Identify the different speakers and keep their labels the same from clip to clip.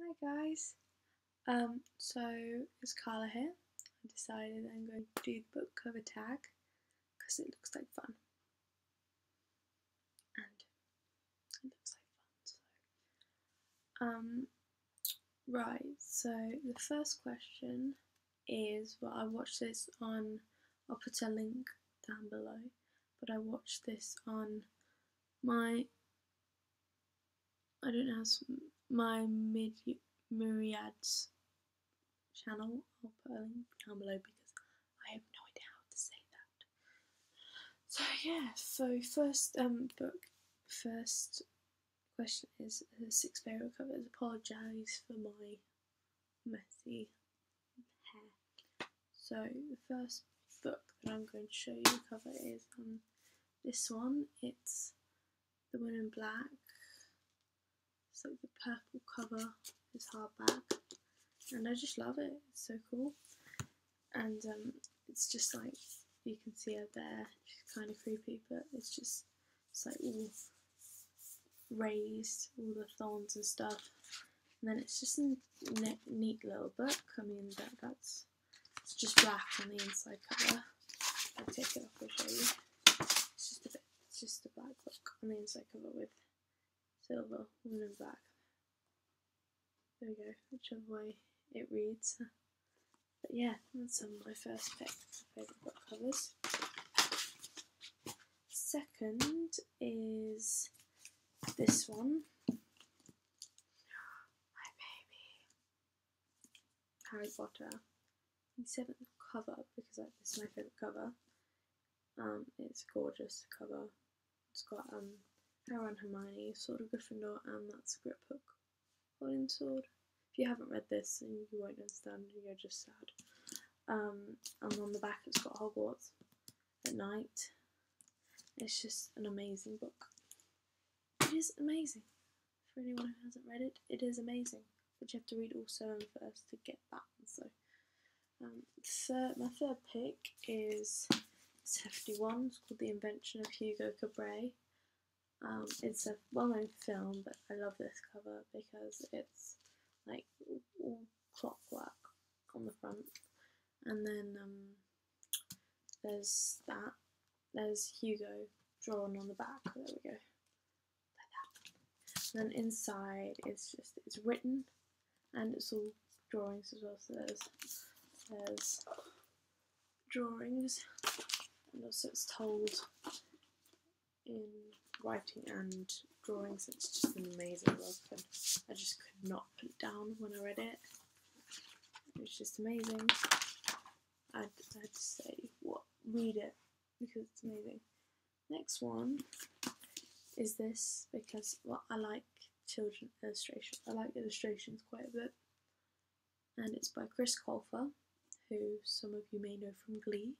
Speaker 1: Hi guys. So it's Carla here. I decided I'm going to do the book cover tag because it looks like fun. And it looks like fun. Right, so the first question is, well, I watched this on, I'll put a link down below, but I watched this on my, I don't know, my Myriad's channel. I'll put a link down below because I have no idea how to say that. So yeah, so first question is 6 favourite covers. Apologise for my messy hair. So the first book that I'm going to show you the cover is this one. It's The One in Black. It's like the purple cover, it's hardback, and I just love it. It's so cool, and it's just like you can see her there. She's kind of creepy, but it's like all raised, all the thorns and stuff. And then it's just a neat little book. I mean, it's just black on the inside cover. I'll take it off and show you. It's just a black book on the inside cover with silver, Woman in Black. There we go, whichever way it reads. But yeah, that's my first pick, favourite book covers. Second is this one. My baby. Harry Potter. The 7th cover, because this is my favourite cover. It's a gorgeous cover. It's got Harry and Hermione, Sword of Gryffindor, and that's a grip hook holding the sword. If you haven't read this, and you won't understand, you're just sad. And on the back it's got Hogwarts at night. It's just an amazing book. It is amazing. For anyone who hasn't read it, it is amazing. But you have to read all 7 first to get that. So, my third pick is this hefty one. It's called The Invention of Hugo Cabret. It's a well-known film, but I love this cover because it's like all clockwork on the front, and then there's Hugo drawn on the back. There we go, like that. And then inside it's written, and it's all drawings as well. So there's drawings, and also it's told in writing and drawings. It's just an amazing book, and I just could not put it down when I read it. It's just amazing. I'd say, read it because it's amazing. Next one is this because I like children illustration. I like illustrations quite a bit, and it's by Chris Colfer, who some of you may know from Glee.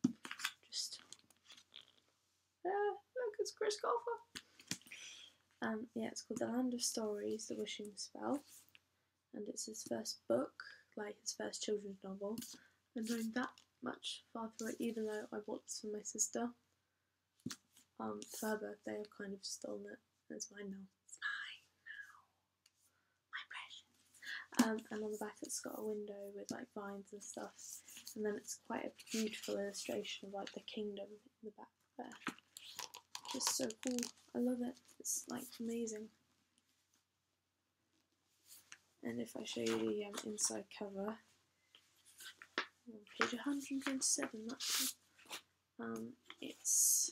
Speaker 1: Look, it's Chris Colfer. Yeah, it's called The Land of Stories, The Wishing Spell, and it's his first book, like his first children's novel. I'm going that much far through it, even though I bought this for my sister. For her birthday, I've kind of stolen it, and it's mine now. It's mine now, my precious. And on the back it's got a window with like vines and stuff, and then it's quite a beautiful illustration of like the kingdom in the back there. Just so cool. I love it. It's like amazing. And if I show you the inside cover, on page 127, actually, it's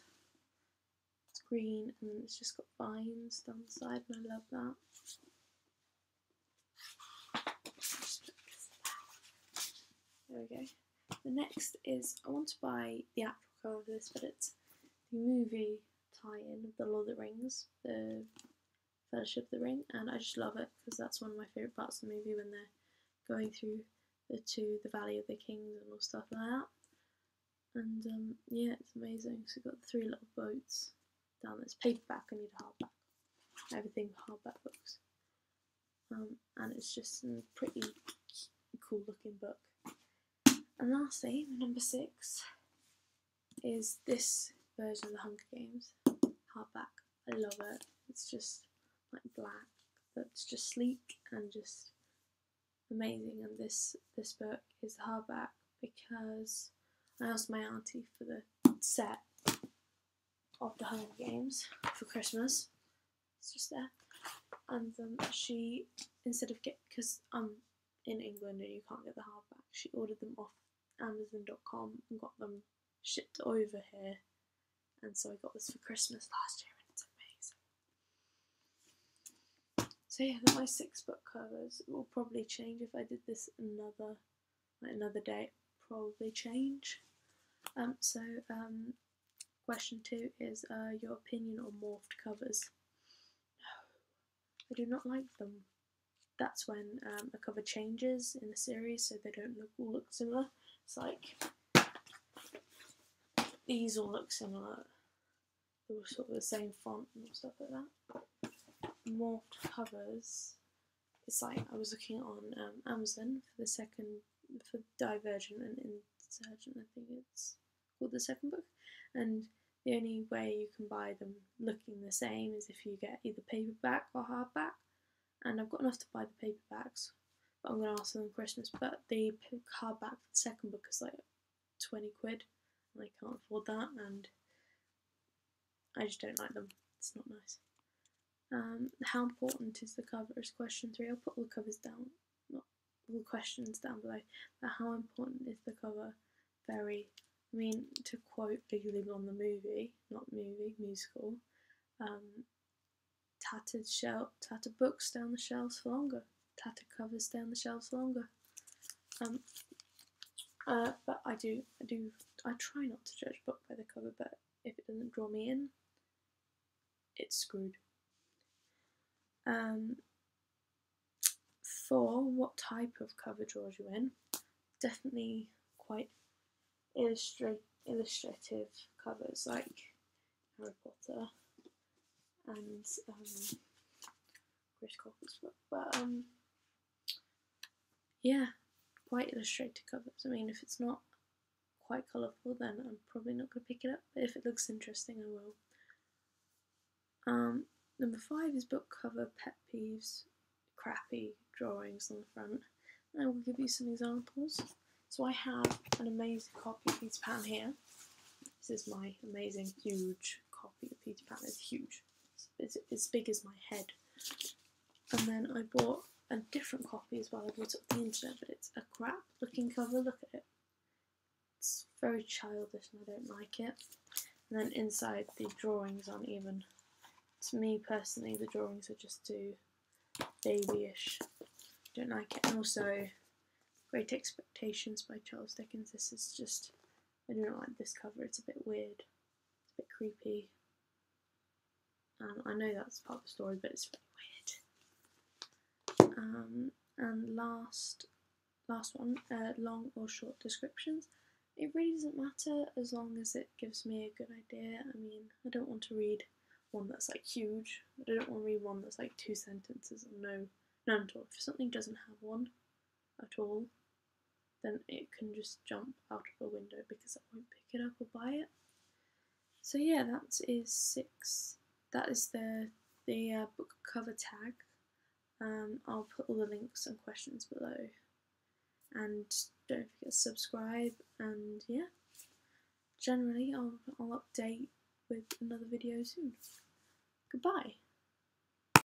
Speaker 1: green, and then it's just got vines down the side, and I love that. There we go. The next is, I want to buy the actual cover of this, but it's the movie tie-in of The Lord of the Rings, the Fellowship of the Ring, and I just love it because that's one of my favourite parts of the movie, when they're going through the Valley of the Kings and all stuff like that. And yeah, it's amazing. So we've got 3 little boats down there. It's paperback, I need a hardback. Everything hardback books. And it's just a pretty cool looking book. And lastly, number 6 is this version of the Hunger Games hardback. I love it. It's just like black, but it's just sleek and just amazing, and this book is the hardback because I asked my auntie for the set of the Hunger Games for Christmas. It's just there, and she, instead of because I'm in England and you can't get the hardback, she ordered them off Amazon.com and got them shipped over here, and so I got this for Christmas last year, and it's amazing. So yeah, my 6 book covers. It will probably change if I did this another day. Probably change. Question 2 is your opinion on morphed covers. No, I do not like them. That's when a cover changes in a series, so they don't all look similar. It's like these all look similar. They were sort of the same font and stuff like that. Morphed covers. It's like I was looking on Amazon for Divergent and Insurgent. I think it's called the second book, and the only way you can buy them looking the same is if you get either paperback or hardback. And I've got enough to buy the paperbacks, but I'm going to ask them on Christmas. But the hardback for the second book is like 20 quid, and I can't afford that, and I just don't like them. It's not nice. How important is the cover is question 3. I'll put all the covers down, not all the questions down below. But how important is the cover? Very. I mean, to quote Legally Blonde the movie, musical, tattered books stay on the shelves for longer. Tattered covers stay on the shelves for longer. But I try not to judge a book by the cover, but if it doesn't draw me in, it's screwed. 4, what type of cover draws you in? Definitely quite illustrative covers like Harry Potter and Chris Cocker's book, but yeah, quite illustrated covers. I mean, if it's not quite colourful, then I'm probably not going to pick it up, but if it looks interesting, I will. Number 5 is book cover pet peeves, crappy drawings on the front. And I will give you some examples. So I have an amazing copy of Peter Pan here. This is my amazing, huge copy of Peter Pan. It's huge. It's as big as my head. And then I bought a different copy as well. I bought it off the internet, but it's a crap looking cover. Look at it. It's very childish and I don't like it. And then inside the drawings aren't even, to me personally, the drawings are just too babyish. Don't like it. And also Great Expectations by Charles Dickens. This is just, I do not like this cover. It's a bit weird. It's a bit creepy. I know that's part of the story, but it's really weird. And last one, long or short descriptions. It really doesn't matter as long as it gives me a good idea. I mean, I don't want to read one that's like huge. I don't want to read one that's like 2 sentences or none at all. If something doesn't have one at all, then it can just jump out of a window because I won't pick it up or buy it. So yeah, that is 6. That is the book cover tag. I'll put all the links and questions below. And don't forget to subscribe, and yeah, generally I'll update with another video soon. Goodbye.